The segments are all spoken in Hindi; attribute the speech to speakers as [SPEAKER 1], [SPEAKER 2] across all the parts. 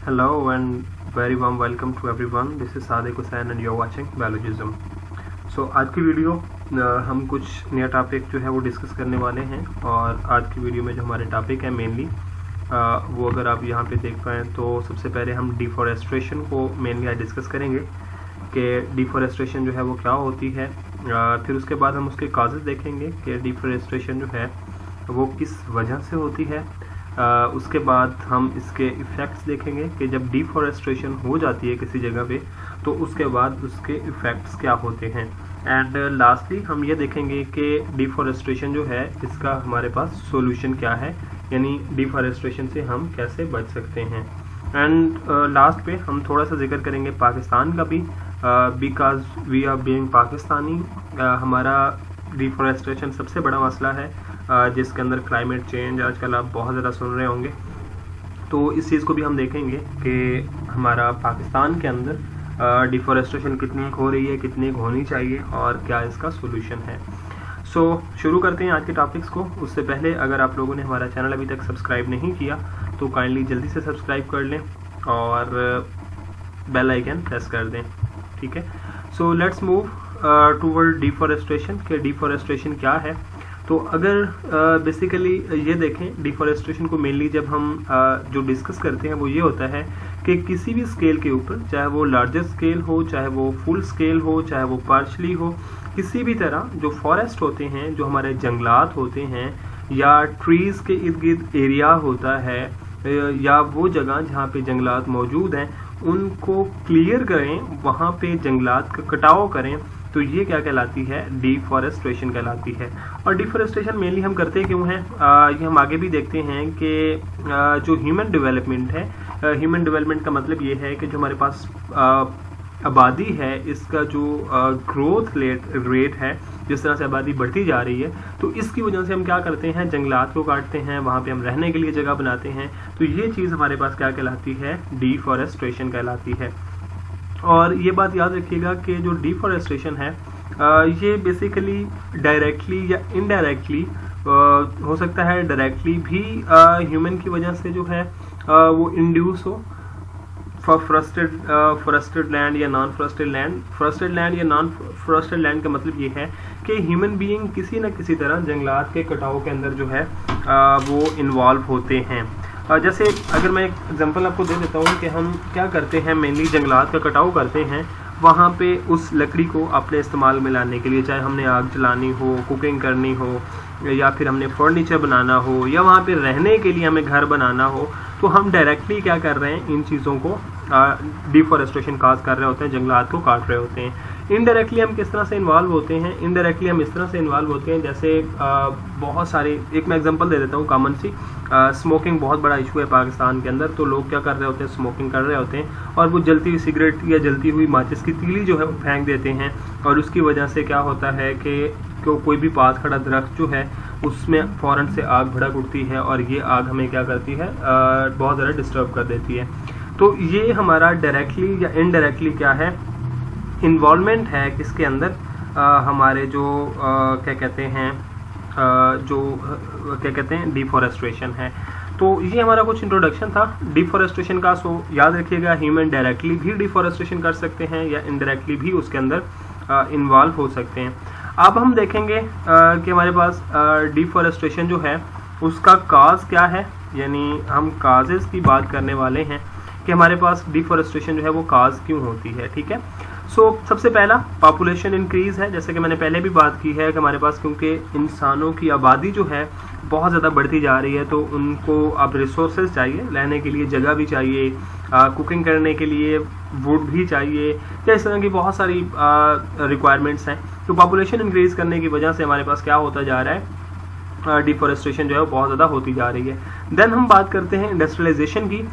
[SPEAKER 1] Hello and very warm welcome to everyone. This is Sadiq Hussain and you're watching Biologism. So आज की वीडियो हम कुछ नया टॉपिक जो है वो डिस्कस करने वाले हैं और आज की वीडियो में जो हमारे टॉपिक है मेनली वो अगर आप यहाँ पे देख पाएँ तो सबसे पहले हम डिफॉरेस्ट्रेशन को मेनली आज डिस्कस करेंगे कि डिफॉरेस्ट्रेशन जो है वो क्या होती है। फिर उसके बाद हम उसके काजेस देखेंगे कि डिफॉरेस्ट्रेशन जो है वो किस वजह से होती है। उसके बाद हम इसके इफ़ेक्ट्स देखेंगे कि जब डिफॉरेस्ट्रेशन हो जाती है किसी जगह पे तो उसके बाद उसके इफ़ेक्ट्स क्या होते हैं। एंड लास्टली हम ये देखेंगे कि डिफॉरेस्ट्रेशन जो है इसका हमारे पास सॉल्यूशन क्या है, यानी डिफॉरेस्ट्रेशन से हम कैसे बच सकते हैं। एंड लास्ट पे हम थोड़ा सा जिक्र करेंगे पाकिस्तान का भी, because we are being Pakistani. हमारा डिफॉरेस्ट्रेशन सबसे बड़ा मसला है जिसके अंदर क्लाइमेट चेंज आजकल आप बहुत ज़्यादा सुन रहे होंगे, तो इस चीज़ को भी हम देखेंगे कि हमारा पाकिस्तान के अंदर डिफॉरेस्ट्रेशन कितनी हो रही है, कितनी होनी चाहिए और क्या इसका सोल्यूशन है। सो शुरू करते हैं आज के टॉपिक्स को। उससे पहले अगर आप लोगों ने हमारा चैनल अभी तक सब्सक्राइब नहीं किया तो काइंडली जल्दी से सब्सक्राइब कर लें और बेल आइकन प्रेस कर दें, ठीक है। So let's move toward deforestation कि डिफॉरेस्ट्रेशन क्या है। तो अगर बेसिकली ये देखें डिफॉरेस्ट्रेशन को मेनली जब हम जो डिस्कस करते हैं वो ये होता है कि किसी भी स्केल के ऊपर, चाहे वो लार्जर स्केल हो, चाहे वो फुल स्केल हो, चाहे वो पार्शली हो, किसी भी तरह जो फॉरेस्ट होते हैं, जो हमारे जंगलात होते हैं या ट्रीज़ के इर्द गिर्द एरिया होता है या वो जगह जहाँ पे जंगलात मौजूद हैं उनको क्लियर करें, वहाँ पे जंगलात का कटाव करें, तो ये क्या कहलाती है, डिफॉरेस्ट्रेशन कहलाती है। और डिफॉरेस्ट्रेशन मेनली हम करते क्यों हैं, ये हम आगे भी देखते हैं कि जो ह्यूमन डेवलपमेंट है, ह्यूमन डेवलपमेंट का मतलब ये है कि जो हमारे पास आबादी है इसका जो ग्रोथ रेट है, जिस तरह से आबादी बढ़ती जा रही है, तो इसकी वजह से हम क्या करते हैं, जंगलात को काटते हैं, वहाँ पे हम रहने के लिए जगह बनाते हैं। तो ये चीज़ हमारे पास क्या कहलाती है, डिफॉरेस्ट्रेशन कहलाती है। और ये बात याद रखिएगा कि जो डिफॉरेस्ट्रेशन है ये बेसिकली डायरेक्टली या इनडायरेक्टली हो सकता है, डायरेक्टली भी ह्यूमन की वजह से जो है वो इंड्यूस हो फॉरेस्टेड लैंड या non forested land. Forested land या नॉन फॉरेस्टेड लैंड का मतलब ये है कि ह्यूमन बीइंग किसी न किसी तरह जंगलात के कटाव के अंदर जो है वो इन्वॉल्व होते हैं। जैसे अगर मैं एक एग्जांपल आपको दे देता हूँ कि हम क्या करते हैं, मेनली जंगलात का कटाव करते हैं वहाँ पे उस लकड़ी को अपने इस्तेमाल में लाने के लिए, चाहे हमने आग जलानी हो, कुकिंग करनी हो, या फिर हमने फर्नीचर बनाना हो, या वहाँ पे रहने के लिए हमें घर बनाना हो, तो हम डायरेक्टली क्या कर रहे हैं, इन चीज़ों को डिफॉरेस्ट्रेशन काज कर रहे होते हैं, जंगलात को काट रहे होते हैं। इनडायरेक्टली हम किस तरह से इन्वॉल्व होते हैं, इनडायरेक्टली हम इस तरह से इन्वॉल्व होते हैं जैसे बहुत सारे, एक मैं एग्जांपल दे देता हूँ कॉमन सी, स्मोकिंग बहुत बड़ा इशू है पाकिस्तान के अंदर। तो लोग क्या कर रहे होते हैं, स्मोकिंग कर रहे होते हैं और वो जलती हुई सिगरेट या जलती हुई माचिस की तीली जो है वो फेंक देते हैं, और उसकी वजह से क्या होता है कि कोई भी पास खड़ा दरख्त जो है उसमें फ़ौरन से आग भड़क उठती है और ये आग हमें क्या करती है, बहुत ज़्यादा डिस्टर्ब कर देती है। तो ये हमारा डायरेक्टली या इनडायरेक्टली क्या है, इन्वॉल्वमेंट है किसके अंदर, हमारे जो क्या कहते हैं डिफॉरेस्ट्रेशन है। तो ये हमारा कुछ इंट्रोडक्शन था डिफॉरेस्ट्रेशन का। सो याद रखिएगा ह्यूमन डायरेक्टली भी डिफॉरेस्ट्रेशन कर सकते हैं या इनडायरेक्टली भी उसके अंदर इन्वॉल्व हो सकते हैं। अब हम देखेंगे कि हमारे पास डिफॉरेस्ट्रेशन जो है उसका काज क्या है, यानी हम काजेस की बात करने वाले हैं कि हमारे पास डिफॉरेस्ट्रेशन जो है वो काज क्यों होती है, ठीक है। सो सबसे पहला पॉपुलेशन इंक्रीज़ है, जैसे कि मैंने पहले भी बात की है कि हमारे पास क्योंकि इंसानों की आबादी जो है बहुत ज़्यादा बढ़ती जा रही है, तो उनको अब रिसोर्सेज चाहिए, रहने के लिए जगह भी चाहिए, कुकिंग करने के लिए वुड भी चाहिए, या इस तरह की बहुत सारी रिक्वायरमेंट्स हैं। तो पॉपुलेशन इंक्रीज़ करने की वजह से हमारे पास क्या होता जा रहा है, डिफॉरेस्ट्रेशन जो है बहुत ज़्यादा होती जा रही है। देन हम बात करते हैं इंडस्ट्रियलाइजेशन की।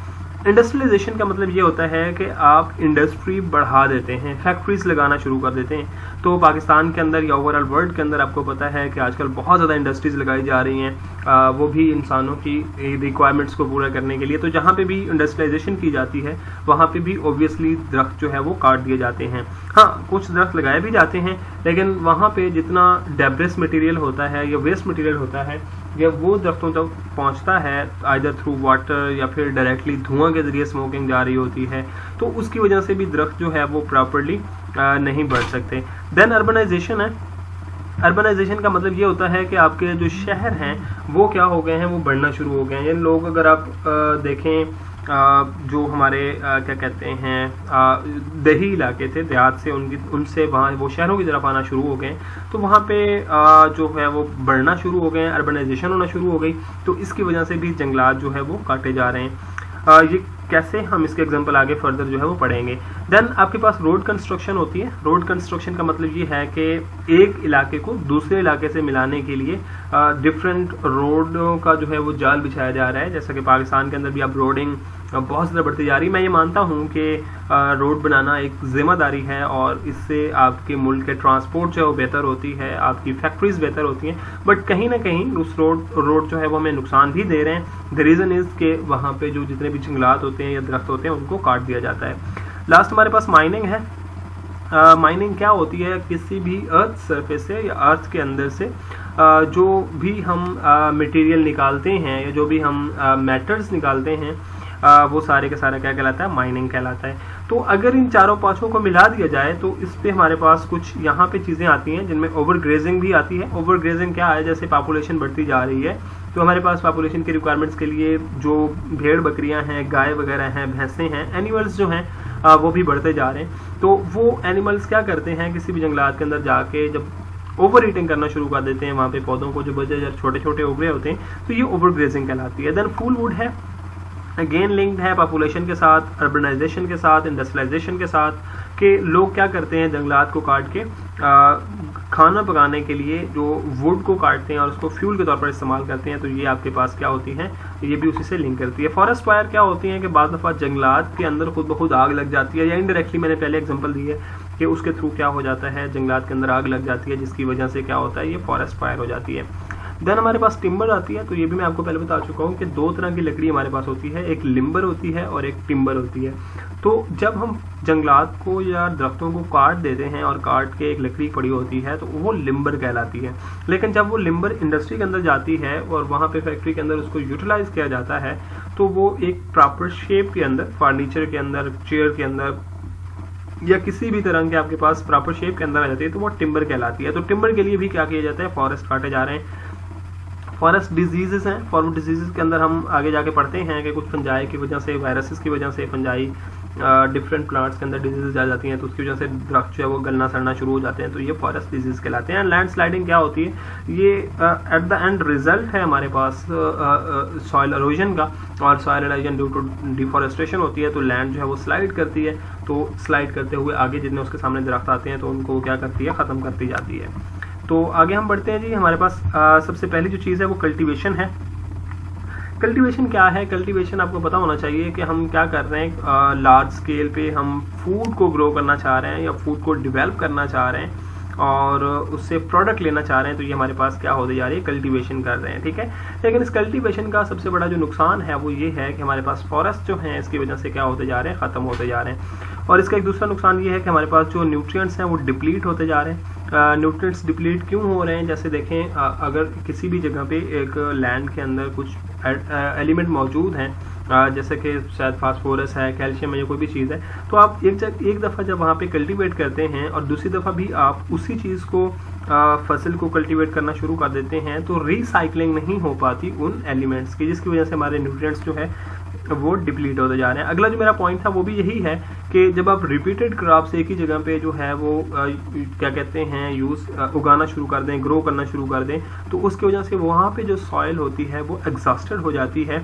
[SPEAKER 1] इंडस्ट्रियलाइजेशन का मतलब ये होता है कि आप इंडस्ट्री बढ़ा देते हैं, फैक्ट्रीज लगाना शुरू कर देते हैं। तो पाकिस्तान के अंदर या ओवरऑल वर्ल्ड के अंदर आपको पता है कि आजकल बहुत ज़्यादा इंडस्ट्रीज़ लगाई जा रही हैं, वो भी इंसानों की रिक्वायरमेंट्स को पूरा करने के लिए। तो जहाँ पे भी इंडस्ट्रियलाइजेशन की जाती है वहाँ पे भी ऑब्वियसली दरख्त जो है वो काट दिए जाते हैं। हाँ, कुछ दरख्त लगाए भी जाते हैं, लेकिन वहाँ पे जितना डेब्रिस मटेरियल होता है या वेस्ट मटेरियल होता है या वो दरख्तों तक पहुँचता है आइदर थ्रू वाटर या फिर डायरेक्टली धुआं के ज़रिए स्मोकिंग जा रही होती है, तो उसकी वजह से भी दरख्त जो है वो प्रॉपरली नहीं बढ़ सकते। देन अर्बनाइजेशन है। अर्बनाइजेशन का मतलब ये होता है कि आपके जो शहर हैं वो क्या हो गए हैं, वो बढ़ना शुरू हो गए हैं। ये लोग अगर आप देखें जो हमारे क्या कहते हैं देही इलाके थे, देहात से उनसे वहाँ वो शहरों की तरफ आना शुरू हो गए, तो वहाँ पे जो है वो बढ़ना शुरू हो गए, अर्बनाइजेशन होना शुरू हो गई। तो इसकी वजह से भी जंगलात जो है वो काटे जा रहे हैं। ये कैसे, हम इसके एग्जांपल आगे फर्दर जो है वो पढ़ेंगे। देन आपके पास रोड कंस्ट्रक्शन होती है। रोड कंस्ट्रक्शन का मतलब ये है कि एक इलाके को दूसरे इलाके से मिलाने के लिए डिफरेंट रोडों का जो है वो जाल बिछाया जा रहा है। जैसा कि पाकिस्तान के अंदर भी अब रोडिंग बहुत ज़्यादा बढ़ती जा रही है। मैं ये मानता हूँ कि रोड बनाना एक जिम्मेदारी है और इससे आपके मुल्क के ट्रांसपोर्ट जो है वो बेहतर होती है, आपकी फैक्ट्रीज बेहतर होती हैं, बट कहीं ना कहीं उस रोड जो है वो हमें नुकसान भी दे रहे हैं। द रीज़न इज़ के वहाँ पे जो जितने भी जंगलात होते हैं या दरख्त होते हैं उनको काट दिया जाता है। लास्ट हमारे पास माइनिंग है। माइनिंग क्या होती है, किसी भी अर्थ सरफेस से या अर्थ के अंदर से जो भी हम मटेरियल निकालते हैं या जो भी हम मेटल्स निकालते हैं वो सारे का सारा क्या कहलाता है, माइनिंग कहलाता है। तो अगर इन चारों पांचों को मिला दिया जाए तो इस पे हमारे पास कुछ यहाँ पे चीज़ें आती हैं जिनमें ओवर ग्रेजिंग भी आती है। ओवर ग्रेजिंग क्या है, जैसे पॉपुलेशन बढ़ती जा रही है तो हमारे पास पॉपुलेशन की रिक्वायरमेंट्स के लिए जो भेड़ बकरियां हैं, गाय वगैरह हैं, भैंसें हैं, एनिमल्स जो हैं वो भी बढ़ते जा रहे हैं। तो वो एनिमल्स क्या करते हैं, किसी भी जंगलात के अंदर जाके जब ओवर ईटिंग करना शुरू कर देते हैं वहाँ पे पौधों को, जो बचे छोटे छोटे उग रहे होते हैं, तो ये ओवर ग्रेजिंग कहलाती है। देन फूल वुड है, अगेन लिंक्ड है पॉपुलेशन के साथ, अर्बनाइजेशन के साथ, इंडस्ट्रियलाइजेशन के साथ, कि लोग क्या करते हैं जंगलात को काट के खाना पकाने के लिए जो वुड को काटते हैं और उसको फ्यूल के तौर पर इस्तेमाल करते हैं। तो ये आपके पास क्या होती हैं, ये भी उसी से लिंक करती है। फॉरेस्ट फायर क्या होती हैं कि बाद दफ़ा जंगलात के अंदर खुद ब खुद आग लग जाती है, या इनडायरेक्टली मैंने पहले एग्जांपल दी है कि उसके थ्रू क्या हो जाता है, जंगलात के अंदर आग लग जाती है, जिसकी वजह से क्या होता है, ये फॉरेस्ट फायर हो जाती है। देन हमारे पास टिम्बर आती है। तो ये भी मैं आपको पहले बता चुका हूँ कि दो तरह की लकड़ी हमारे पास होती है, एक लिम्बर होती है और एक टिम्बर होती है। तो जब हम जंगलात को या दरख्तों को काट देते हैं और काट के एक लकड़ी पड़ी होती है तो वो लिम्बर कहलाती है। लेकिन जब वो लिम्बर इंडस्ट्री के अंदर जाती है और वहाँ पे फैक्ट्री के अंदर उसको यूटिलाइज किया जाता है तो वो एक प्रॉपर शेप के अंदर, फर्नीचर के अंदर, चेयर के अंदर या किसी भी तरह के आपके पास प्रॉपर शेप के अंदर आ जाती है, तो वो टिम्बर कहलाती है। तो टिम्बर के लिए भी क्या किया जाता है, फॉरेस्ट काटे जा रहे हैं। फॉरेस्ट डिजीजेस हैं। फॉरेस्ट डिजीजेस के अंदर हम आगे जाके पढ़ते हैं कि कुछ फंजाई की वजह से, वायरसेस की वजह से, फंजाई डिफरेंट प्लांट्स के अंदर डिजीजेस आ जाती हैं, तो उसकी वजह से दरख्त जो है वो गलना सड़ना शुरू हो जाते हैं, तो ये फॉरेस्ट डिजीज कहलाते हैं। लैंड स्लाइडिंग क्या होती है, ये एट द एंड रिजल्ट है हमारे पास सॉइल एरोजन का, और soil erosion due to deforestation होती है, तो लैंड जो है वो स्लाइड करती है। तो स्लाइड करते हुए आगे जितने उसके सामने दरख्त आते हैं तो उनको क्या करती है, ख़त्म करती जाती है। तो आगे हम बढ़ते हैं जी। हमारे पास सबसे पहली जो चीज़ है वो कल्टीवेशन है। कल्टीवेशन क्या है, कल्टीवेशन आपको पता होना चाहिए कि हम क्या कर रहे हैं, लार्ज स्केल पे हम फूड को ग्रो करना चाह रहे हैं या फूड को डेवलप करना चाह रहे हैं और उससे प्रोडक्ट लेना चाह रहे हैं, तो ये हमारे पास क्या होते जा रही है, कल्टीवेशन कर रहे हैं, ठीक है। लेकिन इस कल्टीवेशन का सबसे बड़ा जो नुकसान है वो ये है कि हमारे पास फॉरेस्ट जो हैं इसकी वजह से क्या होते जा रहे हैं, ख़त्म होते जा रहे हैं। और इसका एक दूसरा नुकसान ये है कि हमारे पास जो न्यूट्रिएंट्स हैं वो डिप्लीट होते जा रहे हैं। न्यूट्रिएंट्स डिप्लीट क्यों हो रहे हैं, जैसे देखें अगर किसी भी जगह पे एक लैंड के अंदर कुछ एलिमेंट मौजूद हैं, जैसे कि शायद फास्फोरस है, कैल्शियम है या कोई भी चीज़ है, तो आप एक दफ़ा जब वहाँ पे कल्टीवेट करते हैं और दूसरी दफ़ा भी आप उसी चीज़ को फसल को कल्टीवेट करना शुरू कर देते हैं तो रिसाइकलिंग नहीं हो पाती उन एलिमेंट्स की, जिसकी वजह से हमारे न्यूट्रिएंट्स जो है वो डिप्लीट होते जा रहे हैं। अगला जो मेरा पॉइंट था वो भी यही है कि जब आप रिपीटेड क्रॉप्स एक ही जगह पे जो है वो क्या कहते हैं उगाना शुरू कर दें, ग्रो करना शुरू कर दें, तो उसकी वजह से वहाँ पे जो सॉइल होती है वो एग्जॉस्टेड हो जाती है।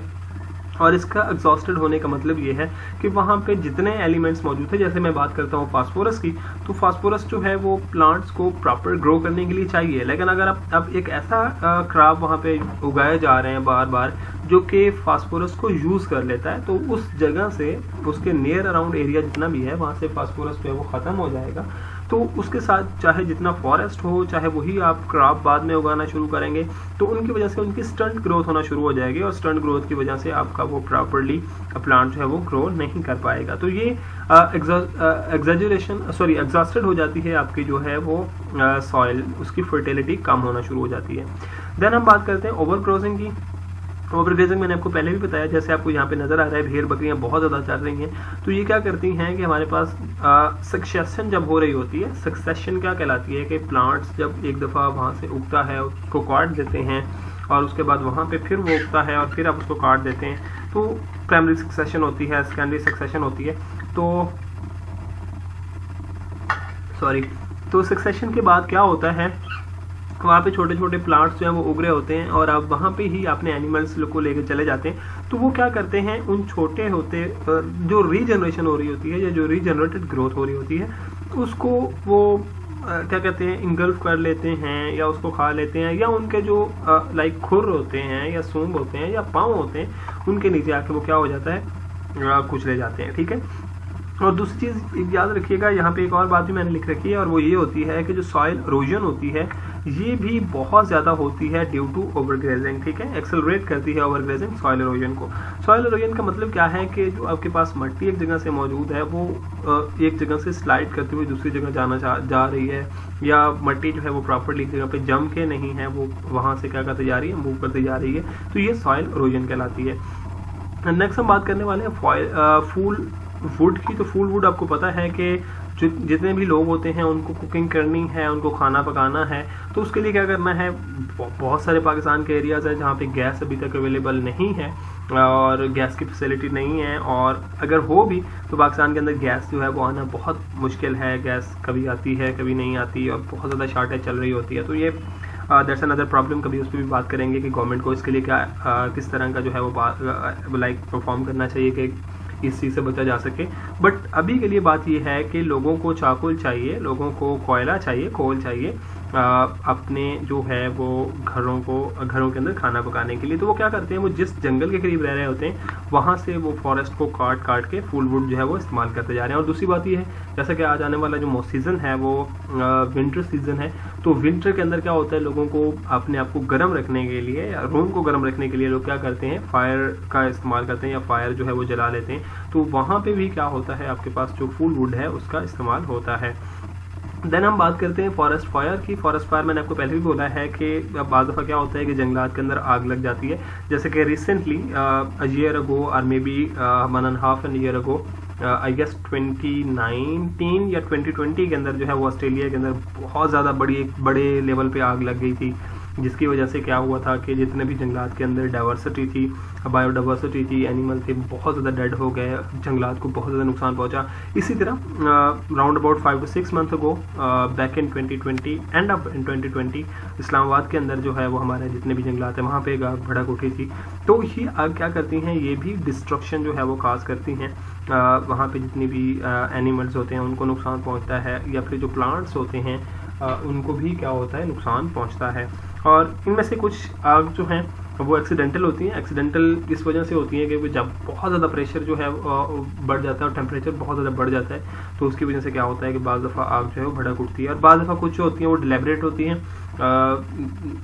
[SPEAKER 1] और इसका एग्जॉस्टेड होने का मतलब ये है कि वहाँ पे जितने एलिमेंट्स मौजूद थे, जैसे मैं बात करता हूँ फास्फोरस की, तो फास्फोरस जो है वो प्लांट्स को प्रॉपर ग्रो करने के लिए चाहिए। लेकिन अगर अब एक ऐसा क्रॉप वहाँ पे उगाए जा रहे हैं बार बार जो कि फास्फोरस को यूज़ कर लेता है, तो उस जगह से उसके नियर अराउंड एरिया जितना भी है वहाँ से फास्फोरस जो है वो ख़त्म हो जाएगा। तो उसके साथ चाहे जितना फॉरेस्ट हो, चाहे वही आप क्रॉप बाद में उगाना शुरू करेंगे, तो उनकी वजह से उनकी स्टंट ग्रोथ होना शुरू हो जाएगी और स्टंट ग्रोथ की वजह से आपका वो प्रॉपर्ली प्लांट जो है वो ग्रो नहीं कर पाएगा। तो ये एग्जॉस्टेड हो जाती है आपकी जो है वो सॉइल, उसकी फर्टिलिटी कम होना शुरू हो जाती है। देन हम बात करते हैं ओवरक्रॉसिंग की। ओवरग्रेजिंग मैंने आपको पहले भी बताया, जैसे आपको यहाँ पे नजर आ रहा है भेड़ बकरियां बहुत ज़्यादा चल रही हैं, तो ये क्या करती हैं कि हमारे पास सक्सेशन जब हो रही होती है, सक्सेशन क्या कहलाती है कि प्लांट्स जब एक दफ़ा वहाँ से उगता है उसको काट देते हैं और उसके बाद वहाँ पे फिर वो उगता है और फिर आप उसको काट देते हैं, तो प्राइमरी सक्सेशन होती है, सेकेंडरी सक्सेशन होती है। तो सक्सेशन के बाद क्या होता है, वहाँ पे छोटे छोटे प्लांट्स जो हैं वो उग रहे होते हैं और आप वहाँ पे ही अपने एनिमल्स को लेकर चले जाते हैं, तो वो क्या करते हैं उन छोटे होते जो रीजनरेशन हो रही होती है या जो रीजनरेटेड ग्रोथ हो रही होती है उसको वो क्या कहते हैं इंगल्फ कर लेते हैं या उसको खा लेते हैं, या उनके जो लाइक खुर होते हैं या सूंड होते हैं या पाँव होते हैं उनके नीचे आके वो क्या हो जाता है कुचले जाते हैं। ठीक है। और दूसरी चीज़ याद रखिएगा, यहाँ पे एक और बात भी मैंने लिख रखी है और वो ये होती है कि जो सॉइल इरोजन होती है ये भी बहुत ज़्यादा होती है ड्यू टू ओवरग्रेजिंग। ठीक है, एक्सेलरेट करती है ओवरग्रेजिंग सॉइल इरोजन को। सॉइल इरोजन का मतलब क्या है कि जो आपके पास मिट्टी एक जगह से मौजूद है वो एक जगह से स्लाइड करते हुए दूसरी जगह जा रही है, या मिट्टी जो है वो प्रॉपरली एक जगह पे जम के नहीं है, वो वहाँ से क्या करती जा रही है, मूव करती जा रही है, तो ये सॉइल इरोजन कहलाती है। नेक्स्ट हम बात करने वाले हैं फूल वुड की। तो फूल वुड आपको पता है कि जो जितने भी लोग होते हैं उनको कुकिंग करनी है, उनको खाना पकाना है, तो उसके लिए क्या करना है, बहुत सारे पाकिस्तान के एरियाज़ हैं जहाँ पे गैस अभी तक अवेलेबल नहीं है और गैस की फैसिलिटी नहीं है, और अगर हो भी तो पाकिस्तान के अंदर गैस जो है वो आना बहुत मुश्किल है। गैस कभी आती है कभी नहीं आती और बहुत ज़्यादा शॉर्टेज चल रही होती है। तो ये दैट्स अनदर प्रॉब्लम, कभी उस पर भी बात करेंगे कि गवर्नमेंट को इसके लिए क्या किस तरह का जो है वो लाइक परफॉर्म करना चाहिए कि इस चीज़ से बचा जा सके। बट अभी के लिए बात यह है कि लोगों को चाकुल चाहिए, लोगों को कोयला चाहिए, कोल चाहिए अपने जो है वो घरों के अंदर खाना पकाने के लिए। तो वो क्या करते हैं, वो जिस जंगल के करीब रह रहे होते हैं वहाँ से वो फॉरेस्ट को काट के फूल वुड जो है वो इस्तेमाल करते जा रहे हैं। और दूसरी बात ये है, जैसा कि आज आने वाला जो सीज़न है वो विंटर सीज़न है, तो विंटर के अंदर क्या होता है, लोगों को अपने आप को गर्म रखने के लिए या रूम को गर्म रखने के लिए लोग क्या करते हैं, फायर का इस्तेमाल करते हैं या फायर जो है वो जला लेते हैं। तो वहाँ पे भी क्या होता है, आपके पास जो फूल वुड है उसका इस्तेमाल होता है। देन हम बात करते हैं फॉरेस्ट फायर की। फॉरेस्ट फायर मैंने आपको पहले भी बोला है कि बाज़ दफ़ा क्या होता है कि जंगलात के अंदर आग लग जाती है। जैसे कि रिसेंटली अ ईयर अगो और maybe 1.5 year ago I guess 2019 या 2020 के अंदर जो है वो ऑस्ट्रेलिया के अंदर बहुत ज़्यादा बड़े लेवल पे आग लग गई थी, जिसकी वजह से क्या हुआ था कि जितने भी जंगलात के अंदर डाइवर्सिटी थी, बायोडाइवर्सिटी थी, एनिमल थे, बहुत ज़्यादा डेड हो गए, जंगलात को बहुत ज़्यादा नुकसान पहुंचा। इसी तरह round about 5 to 6 month ago back in 2020 and up in 2020 Islamabad के अंदर जो है वो हमारे जितने भी जंगलात हैं वहाँ पे आग भड़क उठी थी। तो ये आग क्या करती हैं, ये भी डिस्ट्रक्शन जो है वो खास करती हैं, वहाँ पे जितनी भी एनिमल्स होते हैं उनको नुकसान पहुँचता है, या फिर जो प्लांट्स होते हैं उनको भी क्या होता है, नुकसान पहुँचता है। और इनमें से कुछ आग जो हैं वो एक्सीडेंटल होती हैं। एक्सीडेंटल इस वजह से होती है कि जब बहुत ज़्यादा प्रेशर जो है बढ़ जाता है और टेम्परेचर बहुत ज़्यादा बढ़ जाता है, तो उसकी वजह से क्या होता है कि बाज़ दफ़ा आग जो है वो भड़क उठती है। और बाज़ दफ़ा कुछ जो होती हैं वो डिलेबरेट होती हैं,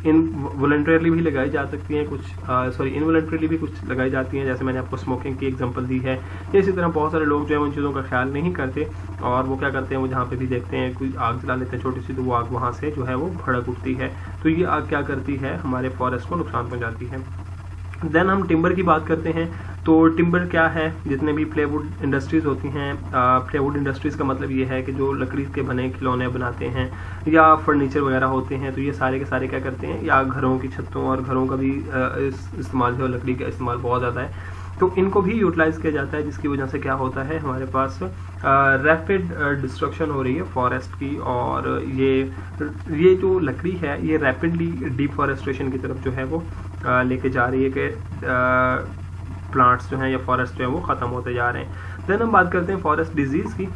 [SPEAKER 1] इनवॉलंटरीली भी लगाई जा सकती हैं, इनवॉलंटरीली भी कुछ लगाई जाती हैं, जैसे मैंने आपको स्मोकिंग की एग्जांपल दी है। इसी तरह बहुत सारे लोग जो है उन चीज़ों का ख्याल नहीं करते और वो क्या करते हैं, वो जहाँ पे भी देखते हैं कोई आग जला लेते हैं छोटी सी, तो वो आग वहाँ से जो है वो भड़क उठती है। तो ये आग क्या करती है, हमारे फॉरेस्ट को नुकसान पहुँचाती है। देन हम टिम्बर की बात करते हैं। तो टिम्बर क्या है, जितने भी प्लेवुड इंडस्ट्रीज़ होती हैं, प्लेवुड इंडस्ट्रीज़ का मतलब ये है कि जो लकड़ी के बने खिलौने बनाते हैं या फर्नीचर वगैरह होते हैं, तो ये सारे के सारे क्या करते हैं, या घरों की छतों और घरों का भी इस्तेमाल जो लकड़ी का इस्तेमाल बहुत ज़्यादा है, तो इनको भी यूटिलाइज किया जाता है, जिसकी वजह से क्या होता है, हमारे पास रैपिड डिस्ट्रक्शन हो रही है फॉरेस्ट की। और ये जो लकड़ी है ये रैपिडली डिफॉरेस्टेशन की तरफ जो है वो लेके जा रही है कि प्लांट्स जो हैं या फॉरेस्ट जो है वो ख़त्म होते जा रहे हैं। देन हम बात करते हैं फॉरेस्ट डिजीज़ की।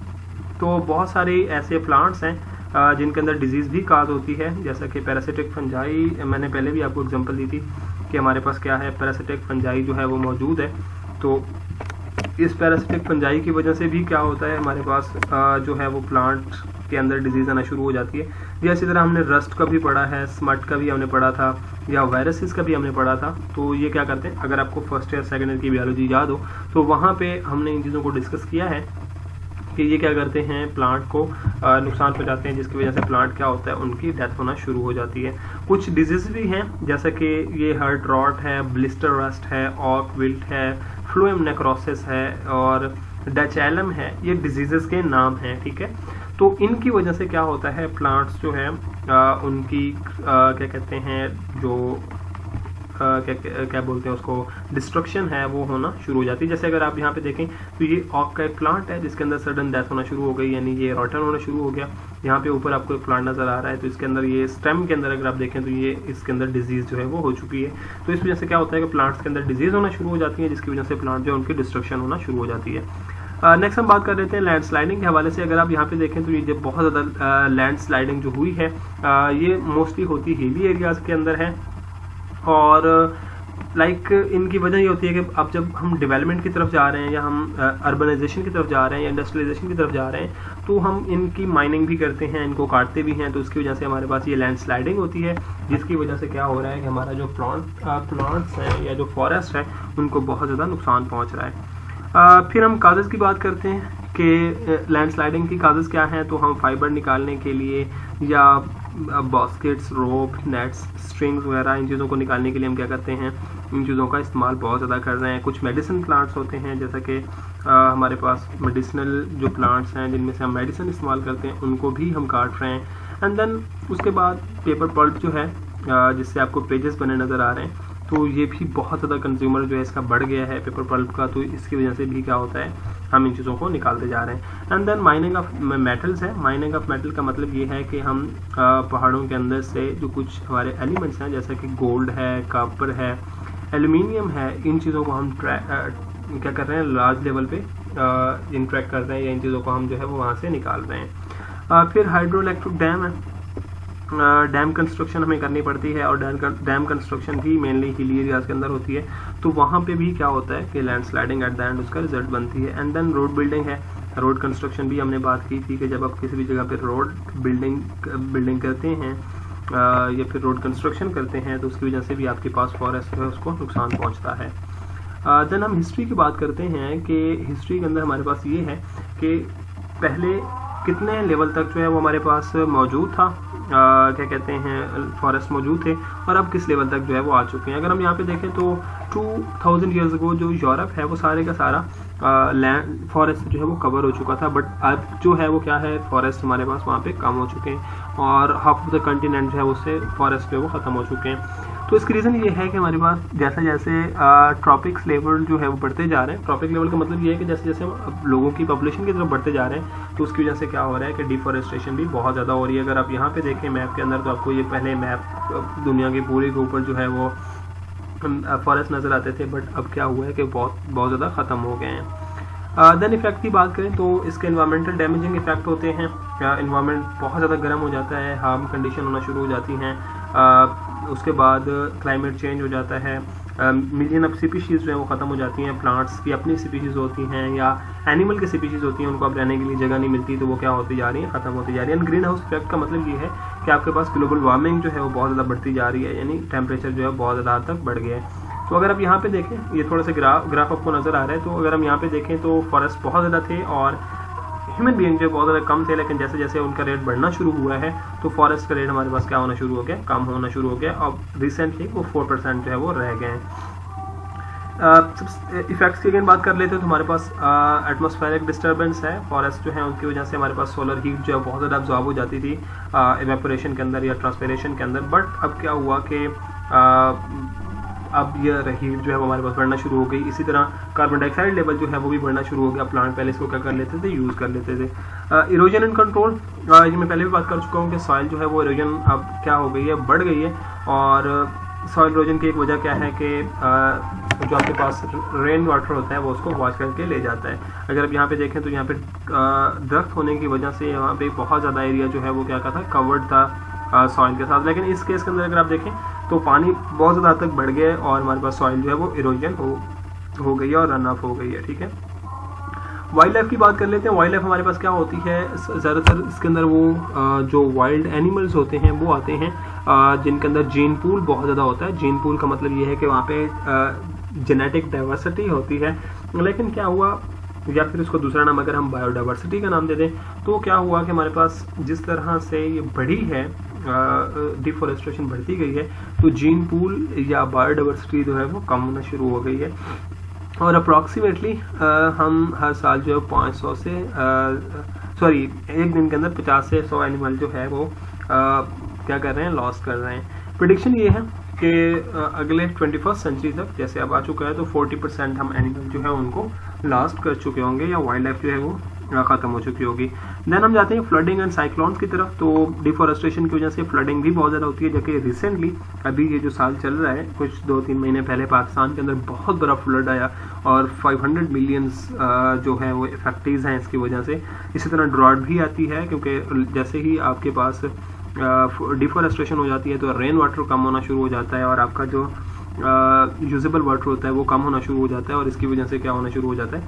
[SPEAKER 1] तो बहुत सारे ऐसे प्लांट्स हैं जिनके अंदर डिजीज़ भी काज होती है, जैसा कि पैरासिटिक फंजाई, मैंने पहले भी आपको एग्जांपल दी थी कि हमारे पास क्या है, पैरासिटिक फंजाई जो है वो मौजूद है। तो इस पैरासिटिक फंजाई की वजह से भी क्या होता है, हमारे पास जो है वो प्लांट के अंदर डिजीज आना शुरू हो जाती है। या इसी तरह हमने रस्ट का भी पढ़ा है, स्मट का भी हमने पढ़ा था, या वायरसेस का भी हमने पढ़ा था। तो ये क्या करते हैं, अगर आपको फर्स्ट ईयर सेकेंड ईयर की बायोलॉजी याद हो तो वहाँ पे हमने इन चीज़ों को डिस्कस किया है कि ये क्या करते हैं, प्लांट को नुकसान पहुंचाते हैं, जिसकी वजह से प्लांट क्या होता है, उनकी डेथ होना शुरू हो जाती है। कुछ डिजीज भी हैं जैसा कि ये हार्ट रॉट है, ब्लिस्टर रस्ट है, ऑक विल्ट है, फ्लोएम नेक्रोसिस है और डच एलम है। ये डिजीजेस के नाम हैं, ठीक है। तो इनकी वजह से क्या होता है, प्लांट्स जो है उनकी क्या कहते हैं, जो क्या बोलते हैं उसको, डिस्ट्रक्शन है वो होना शुरू हो जाती है। जैसे अगर आप यहाँ पे देखें तो ये ऑक का एक प्लांट है जिसके अंदर सडन डेथ होना शुरू हो गई, यानी ये रॉटन होना शुरू हो गया। यहाँ पे ऊपर आपको एक प्लांट नजर आ रहा है, तो इसके अंदर ये स्टेम के अंदर अगर आप देखें तो ये इसके अंदर डिजीज जो है वो हो चुकी है। तो इस वजह से क्या होता है कि प्लांट्स के अंदर डिजीज होना शुरू हो जाती है, जिसकी वजह से प्लांट जो है उनकी डिस्ट्रक्शन होना शुरू हो जाती है। नेक्स्ट हम बात कर लेते हैं लैंड स्लाइडिंग के हवाले से। अगर आप यहाँ पे देखें तो ये जब बहुत ज़्यादा लैंड स्लाइडिंग जो हुई है ये मोस्टली होती हिली एरियाज के अंदर है, और इनकी वजह ये होती है कि अब जब हम डेवलपमेंट की तरफ जा रहे हैं, या हम अर्बनाइजेशन की तरफ जा रहे हैं, या इंडस्ट्रियलाइजेशन की तरफ जा रहे हैं, तो हम इनकी माइनिंग भी करते हैं, इनको काटते भी हैं। तो उसकी वजह से हमारे पास ये लैंड स्लाइडिंग होती है, जिसकी वजह से क्या हो रहा है कि हमारा जो प्लांट्स हैं या जो फॉरेस्ट है उनको बहुत ज़्यादा नुकसान पहुँच रहा है। फिर हम कागज़ की बात करते हैं कि लैंड स्लाइडिंग की कागज़ क्या है। तो हम फाइबर निकालने के लिए या बास्केट्स, रोप, नेट्स, स्ट्रिंग्स वगैरह, इन चीज़ों को निकालने के लिए हम क्या करते हैं, इन चीज़ों का इस्तेमाल बहुत ज़्यादा कर रहे हैं। कुछ मेडिसिन प्लांट्स होते हैं, जैसा कि हमारे पास मेडिसिनल जो प्लांट्स हैं जिनमें से हम मेडिसिन इस्तेमाल करते हैं, उनको भी हम काट रहे हैं। एंड देन उसके बाद पेपर पल्प जो है, जिससे आपको पेजेस बने नज़र आ रहे हैं, तो ये भी बहुत ज़्यादा कंज्यूमर जो है इसका बढ़ गया है पेपर पल्प का। तो इसकी वजह से भी क्या होता है, हम इन चीज़ों को निकालते जा रहे हैं। And then mining of metals है। माइनिंग ऑफ मेटल का मतलब ये है कि हम पहाड़ों के अंदर से जो कुछ हमारे एलिमेंट्स हैं, जैसे कि गोल्ड है, कॉपर है, एल्यूमिनियम है, इन चीज़ों को हम क्या कर रहे हैं, लार्ज लेवल पे इंट्रैक्ट कर रहे हैं, या इन चीज़ों को हम जो है वो वहाँ से निकाल रहे हैं। फिर हाइड्रो इलेक्ट्रिक डैम है। डैम कंस्ट्रक्शन हमें करनी पड़ती है, और डैम कंस्ट्रक्शन भी मेनली हिली एरियाज के अंदर होती है। तो वहाँ पे भी क्या होता है कि land sliding at the end उसका रिजल्ट बनती है। एंड देन रोड बिल्डिंग है। रोड कंस्ट्रक्शन भी हमने बात की थी कि जब आप किसी भी जगह पे रोड बिल्डिंग करते हैं या फिर रोड कंस्ट्रक्शन करते हैं, तो उसकी वजह से भी आपके पास फॉरेस्ट जो है उसको नुकसान पहुँचता है। देन हम हिस्ट्री की बात करते हैं कि हिस्ट्री के अंदर हमारे पास ये है कि पहले कितने लेवल तक जो है वो हमारे पास मौजूद था, क्या कहते हैं, फॉरेस्ट मौजूद थे, और अब किस लेवल तक जो है वो आ चुके हैं। अगर हम यहाँ पे देखें तो 2000 ईयर्स अगो जो यूरोप है वो सारे का सारा लैंड फॉरेस्ट जो है वो कवर हो चुका था, बट अब जो है वो क्या है, फॉरेस्ट हमारे पास वहाँ पे कम हो चुके हैं, और हाफ ऑफ द कंटिनेंट जो है उससे फॉरेस्ट जो है वो ख़त्म हो चुके हैं। तो इसकी रीज़न ये है कि हमारे पास जैसे जैसे ट्रॉपिक्स लेवल जो है वो बढ़ते जा रहे हैं। ट्रॉपिक लेवल का मतलब ये है कि जैसे जैसे हम लोगों की पॉपुलेशन की तरफ बढ़ते जा रहे हैं, तो उसकी वजह से क्या हो रहा है कि डिफॉरेस्टेशन भी बहुत ज़्यादा हो रही है। अगर आप यहाँ पे देखें मैप के अंदर, तो आपको ये पहले मैप दुनिया के पूरे के ऊपर जो है वो फॉरेस्ट नज़र आते थे, बट अब क्या हुआ है कि बहुत ज़्यादा ख़त्म हो गए हैं। देन इफेक्ट की बात करें तो इसके एनवायरमेंटल डैमेजिंग इफेक्ट होते हैं। एनवायरनमेंट बहुत ज़्यादा गर्म हो जाता है, हार्म कंडीशन होना शुरू हो जाती हैं। उसके बाद क्लाइमेट चेंज हो जाता है, मिलियन ऑफ स्पीशीज़ जो है वो ख़त्म हो जाती हैं। प्लांट्स की अपनी स्पीशीज़ होती हैं या एनिमल की स्पीशीज़ होती हैं, उनको अब रहने के लिए जगह नहीं मिलती, तो वो क्या होती जा रही है, ख़त्म होती जा रही है। ग्रीन हाउस इफेक्ट का मतलब ये है कि आपके पास ग्लोबल वार्मिंग जो है वो बहुत ज़्यादा बढ़ती जा रही है, यानी टेम्परेचर जो है बहुत ज़्यादा हद तक बढ़ गया है। तो अगर आप यहाँ पे देखें, ये थोड़ा सा ग्राफ आपको नज़र आ रहा है, तो अगर हम यहाँ पे देखें तो फॉरेस्ट बहुत ज़्यादा थे और ह्यूमन बीइंग जो बहुत ज़्यादा कम थे, लेकिन जैसे जैसे उनका रेट बढ़ना शुरू हुआ है तो फॉरेस्ट का रेट हमारे पास क्या होना शुरू हो गया, कम होना शुरू हो गया। अब रिसेंटली वो 4% जो है वो रह गए हैं। इफेक्ट्स की अगर बात कर लेते हैं तो हमारे पास एटमॉस्फेरिक डिस्टर्बेंस है। फॉरेस्ट जो है उनकी वजह से हमारे पास सोलर हीट जो है बहुत ज़्यादा अब्जॉर्ब हो जाती थी इवेपोरेशन के अंदर या ट्रांसपिरेशन के अंदर, बट अब क्या हुआ कि अब यह हीट जो है वो हमारे पास बढ़ना शुरू हो गई। इसी तरह कार्बन डाइऑक्साइड लेवल जो है वो भी बढ़ना शुरू हो गया। प्लांट पहले इसको क्या कर लेते थे, यूज़ कर लेते थे। इरोजन एंड कंट्रोल, ये मैं पहले भी बात कर चुका हूँ कि सॉइल जो है वो इरोजन अब क्या हो गई है, बढ़ गई है। और सॉइल इरोजन की एक वजह क्या है कि जो आपके पास रेन वाटर होता है वो उसको वॉश करके ले जाता है। अगर आप यहाँ पे देखें तो यहाँ पे दरख्त होने की वजह से यहाँ पे बहुत ज़्यादा एरिया जो है वो क्या था, कवर्ड था सॉइल के साथ। लेकिन इस केस के अंदर अगर आप देखें तो पानी बहुत ज़्यादा तक बढ़ गया है और हमारे पास सॉइल जो है वो इरोजन हो गई है और रन ऑफ हो गई है, ठीक है। वाइल्ड लाइफ की बात कर लेते हैं। वाइल्ड लाइफ हमारे पास क्या होती है, ज़्यादातर इसके अंदर वो जो वाइल्ड एनिमल्स होते हैं वो आते हैं जिनके अंदर जीन पूल बहुत ज़्यादा होता है। जीन पूल का मतलब ये है कि वहाँ पे जेनेटिक डाइवर्सिटी होती है। लेकिन क्या हुआ, या फिर उसको दूसरा नाम अगर हम बायोडाइवर्सिटी का नाम दे दें, तो क्या हुआ कि हमारे पास जिस तरह से ये बढ़ी है, डिफॉरेस्टेशन बढ़ती गई है, तो जीन पूल या बायोडाइवर्सिटी जो है वो कम होना शुरू हो गई है। और अप्रॉक्सीमेटली हम हर साल जो है 500 से एक दिन के अंदर 50 से 100 एनिमल जो है वो क्या कर रहे हैं, लॉस कर रहे हैं। प्रेडिक्शन ये है कि अगले 21st सेंचुरी तक, जैसे अब आ चुका है, तो 40% हम एनिमल जो है उनको लास्ट कर चुके होंगे, या वाइल्ड लाइफ जो है वो ख़त्म हो चुकी होगी। देन हम जाते हैं फ्लडिंग एंड साइक्लोन्स की तरफ। तो डिफॉरेस्टेशन की वजह से फ्लडिंग भी बहुत ज़्यादा होती है, जबकि रिसेंटली अभी ये जो साल चल रहा है, कुछ 2-3 महीने पहले पाकिस्तान के अंदर बहुत बड़ा फ्लड आया और 500 मिलियंस जो है वो इफेक्टिव्स हैं इसकी वजह से। इसी तरह ड्रॉट भी आती है, क्योंकि जैसे ही आपके पास डिफॉरेस्टेशन हो जाती है तो रेन वाटर कम होना शुरू हो जाता है और आपका जो यूजेबल वाटर होता है वो कम होना शुरू हो जाता है, और इसकी वजह से क्या होना शुरू हो जाता है,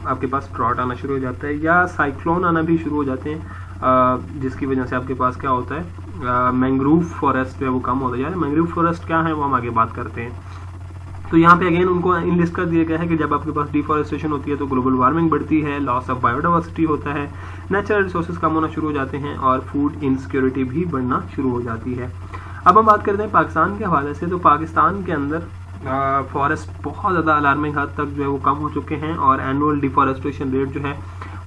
[SPEAKER 1] आपके पास ड्रॉट आना शुरू हो जाता है, या साइक्लोन आना भी शुरू हो जाते हैं, जिसकी वजह से आपके पास क्या होता है, मैंग्रोव फॉरेस्ट जो है वो कम होता है। मैंग्रोव फॉरेस्ट क्या है वो हम आगे बात करते हैं। तो यहाँ पे अगेन उनको इनलिस्ट कर दिया गया है कि जब आपके पास डिफॉरेस्टेशन होती है तो ग्लोबल वार्मिंग बढ़ती है, लॉस ऑफ बायोडाइवर्सिटी होता है, नेचुरल रिसोर्सेज कम होना शुरू हो जाते हैं और फूड इनसिक्योरिटी भी बढ़ना शुरू हो जाती है। अब हम बात करते हैं पाकिस्तान के हवाले से। तो पाकिस्तान के अंदर फॉरेस्ट बहुत ज़्यादा अलार्मिंग हद तक जो है वो कम हो चुके हैं, और एनुअल डिफॉरेस्टेशन रेट जो है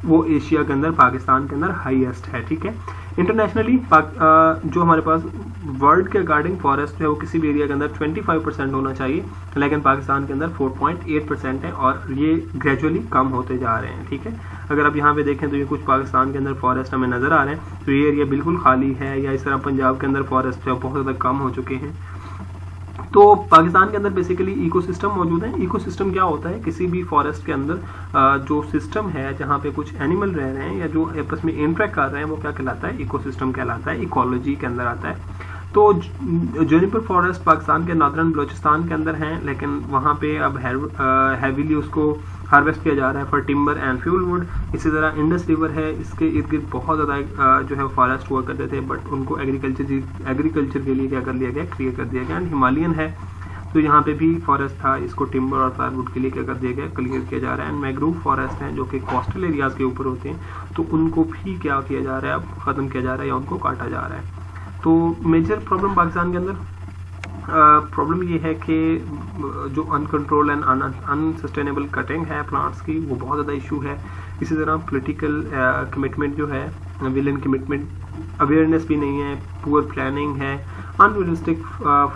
[SPEAKER 1] वो एशिया के अंदर पाकिस्तान के अंदर हाईएस्ट है। ठीक है, इंटरनेशनली जो हमारे पास वर्ल्ड के अकॉर्डिंग फॉरेस्ट जो है वो किसी भी एरिया के अंदर 25% होना चाहिए, लेकिन पाकिस्तान के अंदर 4.8% है, और ये ग्रेजुअली कम होते जा रहे हैं। ठीक है, अगर आप यहाँ पे देखें तो ये कुछ पाकिस्तान के अंदर फॉरेस्ट हमें नज़र आ रहे हैं, तो ये एरिया बिल्कुल खाली है, या इस तरह पंजाब के अंदर फॉरेस्ट जो बहुत ज़्यादा कम हो चुके हैं। तो पाकिस्तान के अंदर बेसिकली इकोसिस्टम मौजूद है। इकोसिस्टम क्या होता है, किसी भी फॉरेस्ट के अंदर जो सिस्टम है जहाँ पे कुछ एनिमल रह रहे हैं या जो आपस में इंटरेक्ट कर रहे हैं, वो क्या कहलाता है, इकोसिस्टम कहलाता है, इकोलॉजी के अंदर आता है। तो जुनिपर फॉरेस्ट पाकिस्तान के नॉर्दर्न बलोचिस्तान के अंदर हैं, लेकिन वहाँ पे अब हैवीली उसको हार्वेस्ट किया जा रहा है for timber and fuel wood. इसी तरह इंडस रिवर है, इसके इर्द गिर्द बहुत ज़्यादा जो है फॉरेस्ट हुआ करते थे, बट उनको एग्रीकल्चर के लिए क्या कर लिया गया, क्लियर कर दिया गया। एंड हिमालयन है, तो यहाँ पे भी फॉरेस्ट था, इसको टिम्बर और फायरवुड के लिए क्या कर दिया गया, क्लियर किया जा रहा है। एंड मैंग्रोव फॉरेस्ट हैं जो कि कोस्टल एरियाज के ऊपर होते हैं, तो उनको भी क्या किया जा रहा है, अब ख़त्म किया जा रहा है या उनको काटा जा रहा है। तो मेजर प्रॉब्लम पाकिस्तान के अंदर प्रॉब्लम ये है कि जो अनकंट्रोल एंड अनसस्टेनेबल कटिंग है प्लांट्स की, वो बहुत ज़्यादा इशू है। इसी तरह पॉलिटिकल कमिटमेंट जो है, विल एंड कमिटमेंट, अवेयरनेस भी नहीं है, पुअर प्लानिंग है, अनरियलिस्टिक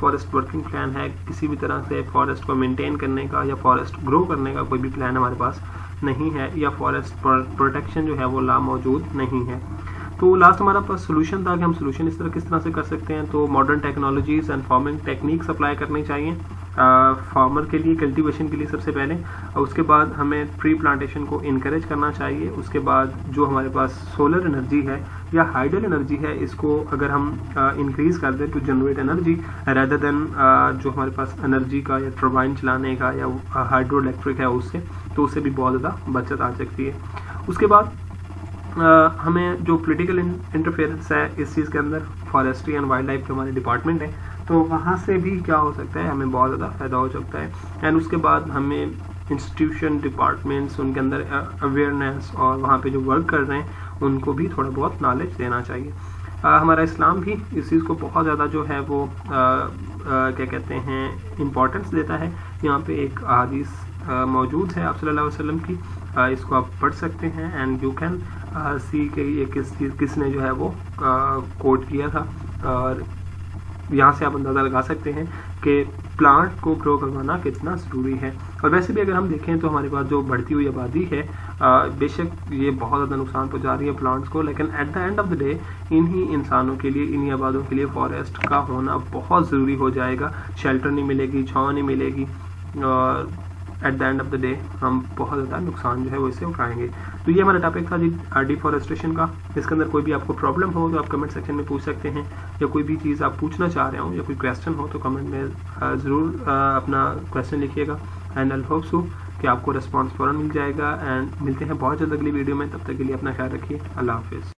[SPEAKER 1] फॉरेस्ट वर्किंग प्लान है, किसी भी तरह से फॉरेस्ट को मेंटेन करने का या फॉरेस्ट ग्रो करने का कोई भी प्लान हमारे पास नहीं है, या फॉरेस्ट प्रोटेक्शन जो है वो लामौजूद नहीं है। तो लास्ट हमारा पास सोल्यूशन था कि हम सोल्यूशन इस तरह किस तरह से कर सकते हैं। तो modern technologies and farming techniques apply करनी चाहिए फार्मर के लिए, कल्टीवेशन के लिए सबसे पहले, और उसके बाद हमें ट्री प्लांटेशन को इनकरेज करना चाहिए। उसके बाद जो हमारे पास सोलर एनर्जी है या हाइडल एनर्जी है, इसको अगर हम इंक्रीज कर दें to generate energy rather than जो हमारे पास एनर्जी का या टर्बाइन चलाने का या हाइड्रो इलेक्ट्रिक है उससे, तो उससे भी बहुत ज़्यादा बचत आ सकती है। उसके बाद हमें जो पॉलिटिकल इंटरफेरेंस है इस चीज़ के अंदर, फॉरेस्ट्री एंड वाइल्ड लाइफ के हमारे डिपार्टमेंट है, तो वहाँ से भी क्या हो सकता है, हमें बहुत ज़्यादा फ़ायदा हो सकता है। एंड उसके बाद हमें इंस्टीट्यूशन डिपार्टमेंट्स, उनके अंदर अवेयरनेस और वहाँ पे जो वर्क कर रहे हैं उनको भी थोड़ा बहुत नॉलेज देना चाहिए। हमारा इस्लाम भी इस चीज़ को बहुत ज़्यादा जो है वो क्या कहते हैं, इम्पोर्टेंस देता है। यहाँ पे एक हदीस मौजूद है आप सल्लल्लाहु अलैहि वसल्लम की, इसको आप पढ़ सकते हैं एंड यू कैन सी के ये किसने जो है वो कोट किया था, और यहाँ से आप अंदाज़ा लगा सकते हैं कि प्लांट को ग्रो करवाना कितना ज़रूरी है। और वैसे भी अगर हम देखें तो हमारे पास जो बढ़ती हुई आबादी है, बेशक ये बहुत ज़्यादा नुकसान पहुँचा रही है प्लांट्स को, लेकिन at the end of the day इन्हीं इंसानों के लिए, इन्हीं आबादों के लिए फॉरेस्ट का होना बहुत ज़रूरी हो जाएगा। शेल्टर नहीं मिलेगी, छाँव नहीं मिलेगी, और at the end of the day हम बहुत ज़्यादा नुकसान जो है वो इससे उठाएंगे। तो ये हमारा टॉपिक था जी डिफॉरेस्टेशन का। इसके अंदर कोई भी आपको प्रॉब्लम हो तो आप कमेंट सेक्शन में पूछ सकते हैं, या कोई भी चीज़ आप पूछना चाह रहे हो या कोई क्वेश्चन हो तो कमेंट में ज़रूर अपना क्वेश्चन लिखिएगा। एंड आई होप सो कि आपको रिस्पॉन्स फ़ौरन मिल जाएगा। एंड मिलते हैं बहुत जल्द अगली वीडियो में, तब तक के लिए अपना ख्याल रखिए। अल्लाह हाफिज़।